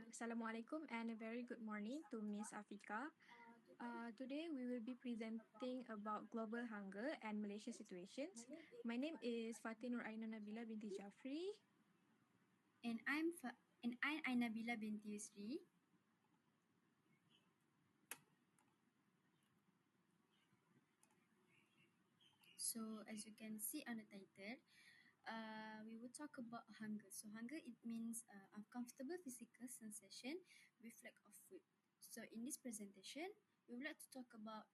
Assalamualaikum and a very good morning to Miss Afika. Today we will be presenting about global hunger and Malaysia situations. My name is Fatin Nur Ainun Nabila binti Jafri. And I'm Nabila binti Yusri. So as you can see on the title, we will talk about hunger. So hunger, it means uncomfortable physical sensation with lack of food. So in this presentation, we would like to talk about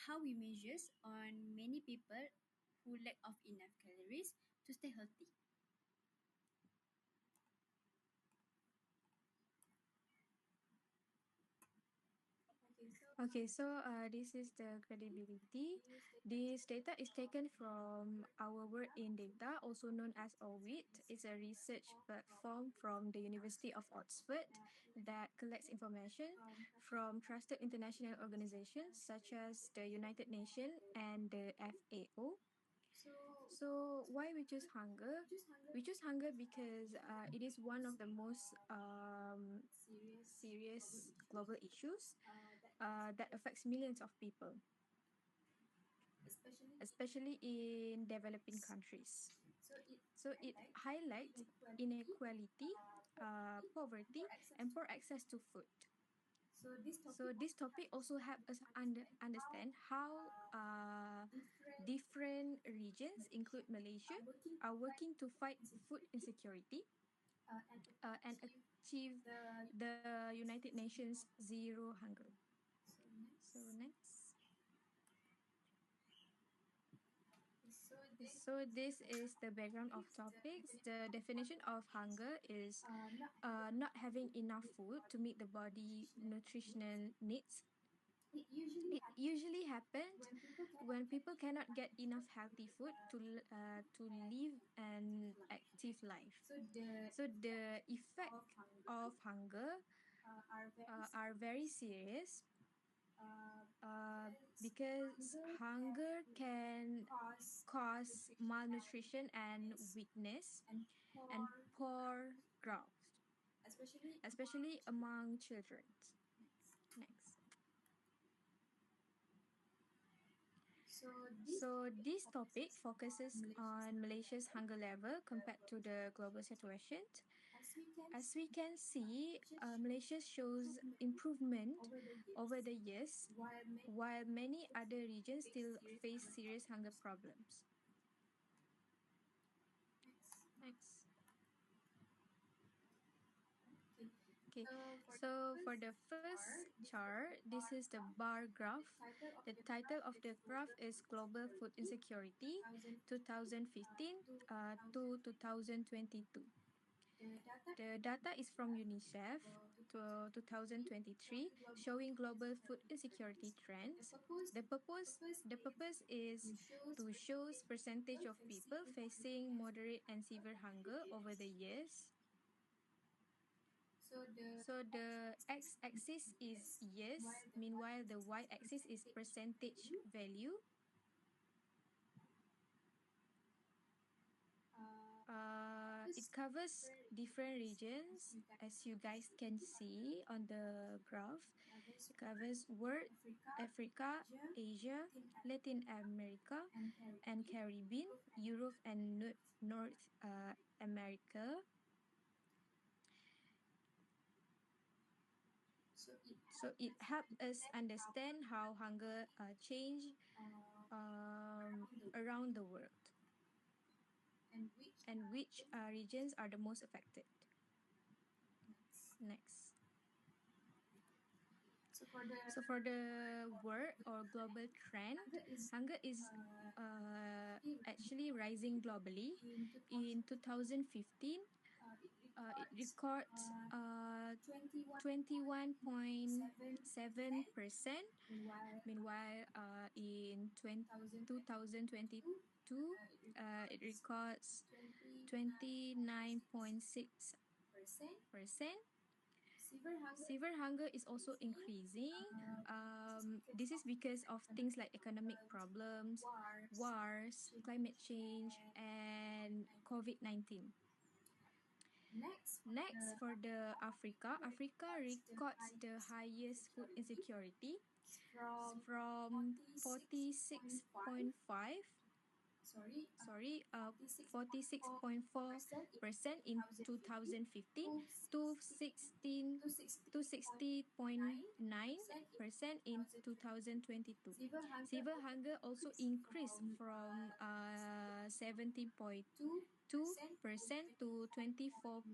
how we measure on many people who lack of enough calories to stay healthy. Okay, so this is the credibility. This data is taken from our work in data, also known as OWIT. It's a research platform from the University of Oxford that collects information from trusted international organizations such as the United Nations and the FAO. So why we choose hunger? We choose hunger because it is one of the most serious global issues that affects millions of people, especially in developing countries. So it highlights inequality, poverty, and poor access to food. So this topic also help us understand how different regions, include Malaysia, are working to fight food insecurity and achieve the United Nations zero hunger. So next. So this is the background of topics. The definition of hunger is not having enough food to meet the body nutritional needs. It usually happens when people cannot get enough healthy food to live an active life. So the effect of hunger are very serious because hunger can cause malnutrition and weakness and poor growth, especially among children. Next. So this topic focuses on Malaysia's hunger level compared to the global situation. As we can see, Malaysia shows improvement over the years, while many other regions still face serious hunger problems. Next. Okay, so for the first chart, this is the bar graph. The title of the graph is Global Food Insecurity 2015 to 2022. The data is from UNICEF to 2023, showing global food insecurity trends. The purpose is to show percentage of people facing moderate and severe hunger over the years. So the x-axis is years, meanwhile the y-axis is percentage value. It covers different regions, as you guys can see on the graph. It covers world, Africa, Asia, Latin America, and Caribbean, Europe, and North America. So it helps us understand how hunger change around the world and which regions are the most affected. Next. So for the world or global trend, hunger is actually rising globally. In 2015, it records 21.7%. Meanwhile, in 2022, it records 29.6%. Severe hunger is also increasing. This is because of things like economic problems, wars, climate change, and COVID-19. Next, for the Africa, Africa records the highest food insecurity from 46.5 sorry, 46.4% in 2015 to 60.9% in 2022. Civil hunger also increased from 17.2% to 24.9%.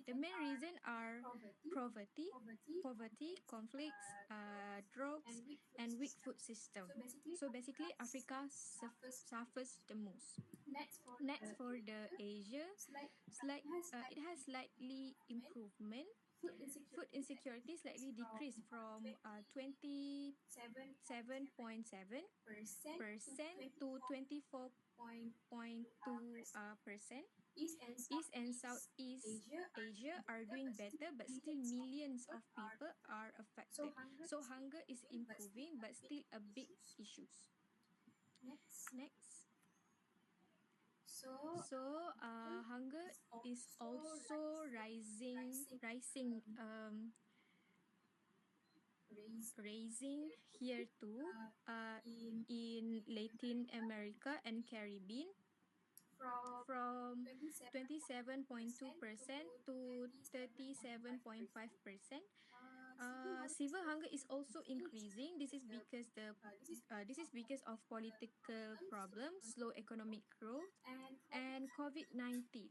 The main reason are poverty, conflicts, drugs, and weak food system. So basically, Africa suffers the most. Next, for the Asia, it has slightly improvement. Food insecurity slightly decreased from 27.7% to 24.2%. East and Southeast Asia are doing better, but still millions of people are affected. So hunger is improving, but still a big issue. Next. So hunger is also rising here too. In Latin America and Caribbean, from 27.2% to 37.5%. Civil hunger is also increasing. This is because of political problems, slow economic growth, and COVID-19.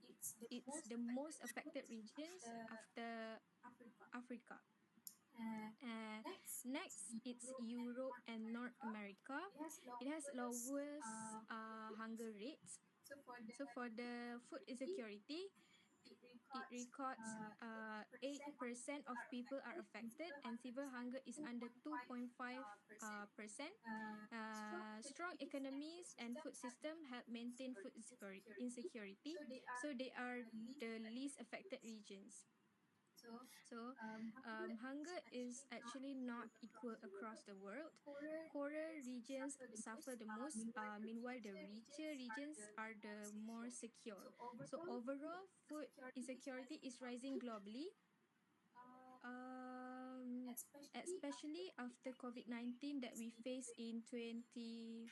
It's the most affected regions after Africa. Next, it's Europe and North America. It has lowest hunger rates. So for the food insecurity, it records 8% of people are affected, and severe hunger is under 2.5%. Strong economies and food system help maintain food insecurity, so they are the least affected regions. So, hunger is actually not equal across the world. Poorer regions suffer the most, meanwhile, the richer regions are the more secure. So, overall, food insecurity is rising globally, um, especially after COVID-19 that we face in 2019.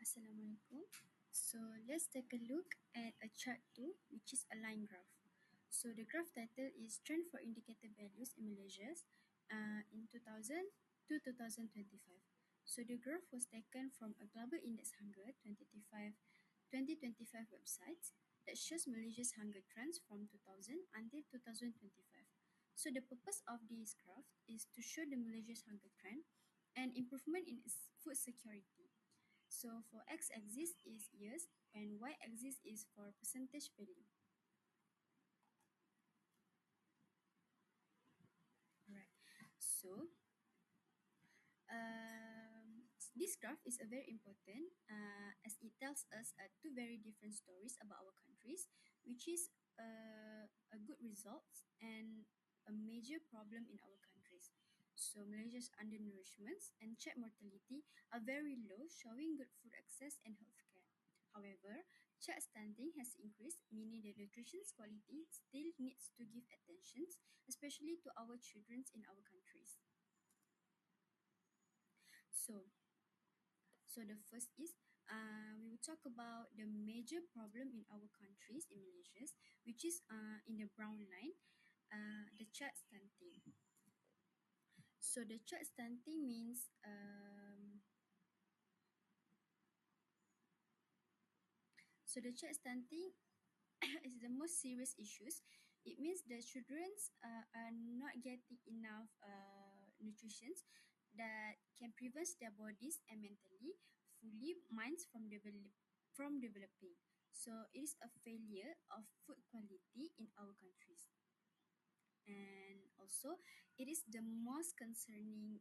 Assalamualaikum. So let's take a look at a chart 2, which is a line graph. So the graph title is Trend for Indicator Values in Malaysia in 2000 to 2025. So the graph was taken from a Global Index Hunger 2025 website that shows Malaysia's hunger trends from 2000 until 2025. So the purpose of this graph is to show the Malaysia's hunger trend and improvement in its food security. So for x-axis is years and y-axis is for percentage value. Alright. So this graph is a very important as it tells us two very different stories about our countries, which is a good results and a major problem in our countries. So Malaysia's undernourishment and child mortality are very low, showing good food access and healthcare. However, child stunting has increased, meaning the nutrition quality still needs to give attention, especially to our children in our countries. So, so the first is we will talk about the major problem in our countries in Malaysia, which is in the brown line, the child stunting. So the child stunting means the child stunting is the most serious issues. It means the children are not getting enough nutrition that can prevent their bodies and mentally fully minds from developing. So it is a failure of food quality in our countries. And also it is the most concerning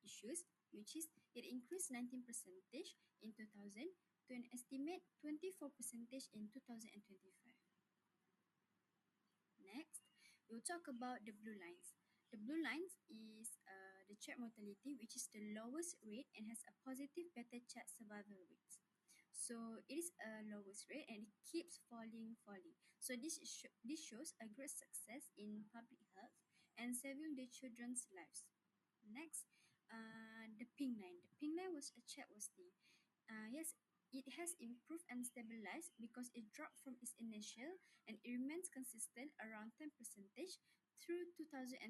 issues, which is it increased 19 percentage in 2000 to an estimate 24 percentage in 2025. Next, we'll talk about the blue lines. The blue line is the child mortality, which is the lowest rate and has a positive better child survival rate. So it is a lowest rate and it keeps falling. So this shows a great success in public health and saving the children's lives. Next, the pink line. The pink line was a child wasting. Yes, it has improved and stabilized because it dropped from its initial and it remains consistent around 10 percentage through 2025.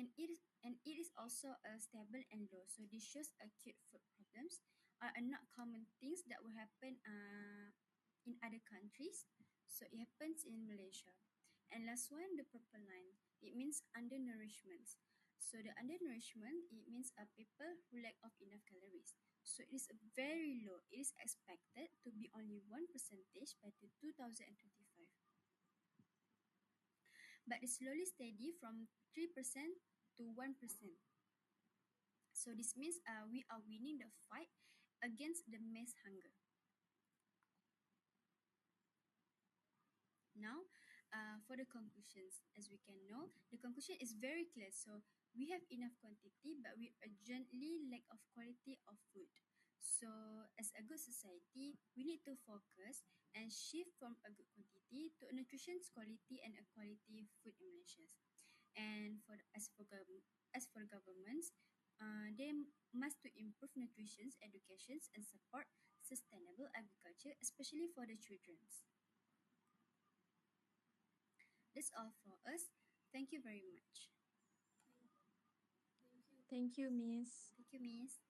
And it is also stable and low. So this shows acute food problems are not common things that will happen in other countries. So it happens in Malaysia. And last one, the purple line. It means undernourishment. So the undernourishment, it means people who lack of enough calories. So it is very low. It is expected to be only 1% by the 2025. But it's slowly steady from 3% to 1%. So this means we are winning the fight against the mass hunger. Now, for the conclusions, as we can know, the conclusion is very clear. So we have enough quantity, but we urgently lack of quality of food. So as a good society, we need to focus and shift from a good quantity to a nutrition's quality and a quality food in Malaysia. And as for governments, they must to improve nutrition, educations, and support sustainable agriculture, especially for the childrens. That's all for us. Thank you very much. Thank you, Miss. Thank you, Miss.